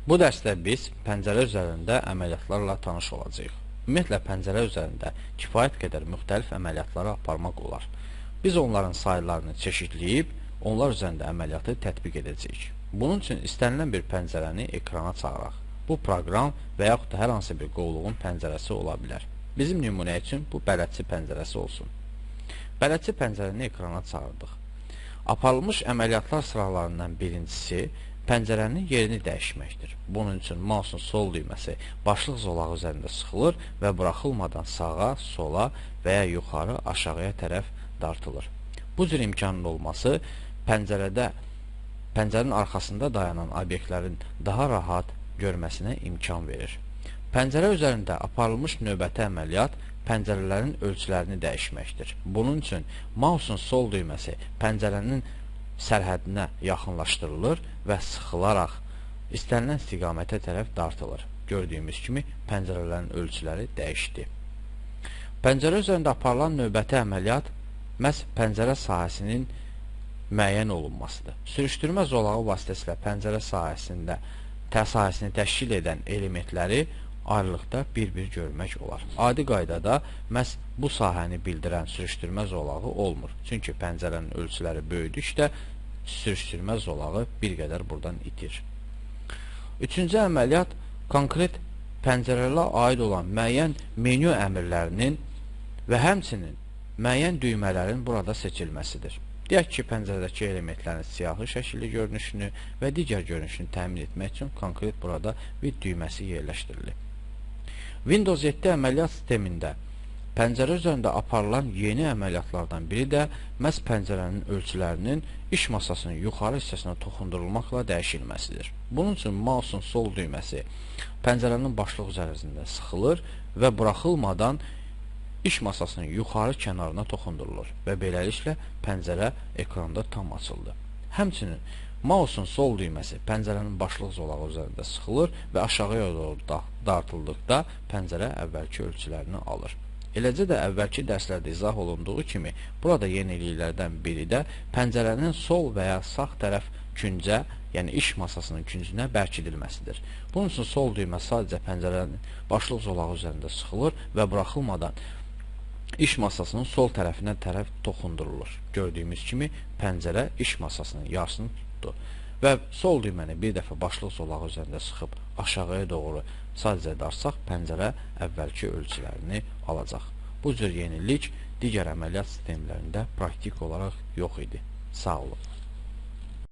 Bu dərsdə biz pəncərə üzərində əməliyyatlarla tanış olacağıq. Ümumiyyətlə, pəncərə üzərində kifayət qədər müxtəlif əməliyyatları aparmaq olar. Biz onların sayılarını çeşidləyib, onlar üzərində əməliyyatı tətbiq edəcəyik. Bunun üçün istənilən bir pəncərəni ekrana çağıraq. Bu proqram və yaxud da hər hansı bir qovluğun pəncərəsi ola bilər. Bizim nümunə üçün bu bələdçi pəncərəsi olsun. Bələdçi pəncərəni ekrana çağırdıq. Aparılmış əməliyyatlar sıralarından birincisi pəncərənin yerini dəyişməkdir. Bunun üçün mausun sol düyməsi başlıq zolağı üzərində sıxılır və buraxılmadan sağa, sola və ya yuxarı, aşağıya tərəf dartılır. Bu cür imkanın olması pəncərənin arxasında dayanan obyektlərin daha rahat görməsinə imkan verir. Pəncərə üzərində aparılmış növbəti əməliyyat pəncərələrin ölçülərini dəyişməkdir. Bunun üçün mausun sol düyməsi pəncərənin sərhədinə yaxınlaşdırılır və sıxılaraq istənilən istiqamətə tərəf dartılır. Gördüyümüz kimi pəncərələrin ölçüləri dəyişdi. Pəncərə üzərində aparılan növbəti əməliyyat məhz pəncərə sahəsinin müəyyən olunmasıdır. Sürüşdürmə zolağı vasitəsilə pəncərə sahəsini təşkil edən elementləri ayrılıqda bir-bir görmək olar. Adi qaydada məhz bu sahəni bildirən sürüşdürmə zolağı olmur. Çünki pəncərənin ölçüləri böyüdükdə sürüşdürmə zolağı bir qədər buradan itir. Üçüncü əməliyyat konkret pəncərələrə aid olan müəyyən menyu əmrlərinin və həmçinin müəyyən düymələrin burada seçilməsidir. Deyək ki, pəncərədəki elementlərin siyahı şəkilli görünüşünü və digər görünüşünü təmin etmək üçün konkret burada bir düyməsi yerləşdirilir. Windows 7 əməliyyat sistemində pəncərə üzərində aparılan yeni əməliyyatlardan biri də məhz pəncərənin ölçülərinin iş masasının yuxarı hissəsinə toxundurulmaqla dəyişilməsidir. Bunun üçün mausun sol düyməsi pəncərənin başlıq üzərində sıxılır və buraxılmadan iş masasının yuxarı kənarına toxundurulur və beləliklə pəncərə ekranda tam açıldı. Həmçinin mausun sol düyməsi pəncərənin başlıq zolağı üzərində sıxılır və aşağıya doğru dartıldıqda pəncərə əvvəlki ölçülərini alır. Eləcə də əvvəlki dərslərdə izah olunduğu kimi burada yeniliklərdən biri də pəncərənin sol və ya sağ tərəf küncə, yəni iş masasının küncünə bərkidilməsidir. Bunun üçün sol düymə sadəcə pəncərənin başlıq zolağı üzərində sıxılır və buraxılmadan iş masasının sol tərəfinə tərəf toxundurulur. Gördüyümüz kimi pəncərə iş masasının yarısını tutdu və sol düyməni bir dəfə başlıq zolağı üzərində sıxıb aşağıya doğru sadəcə darsaq pəncərə əvvəlki ölçülərini alacaq. Bu cür yenilik digər əməliyyat sistemlərində praktik olaraq yox idi. Sağ olun.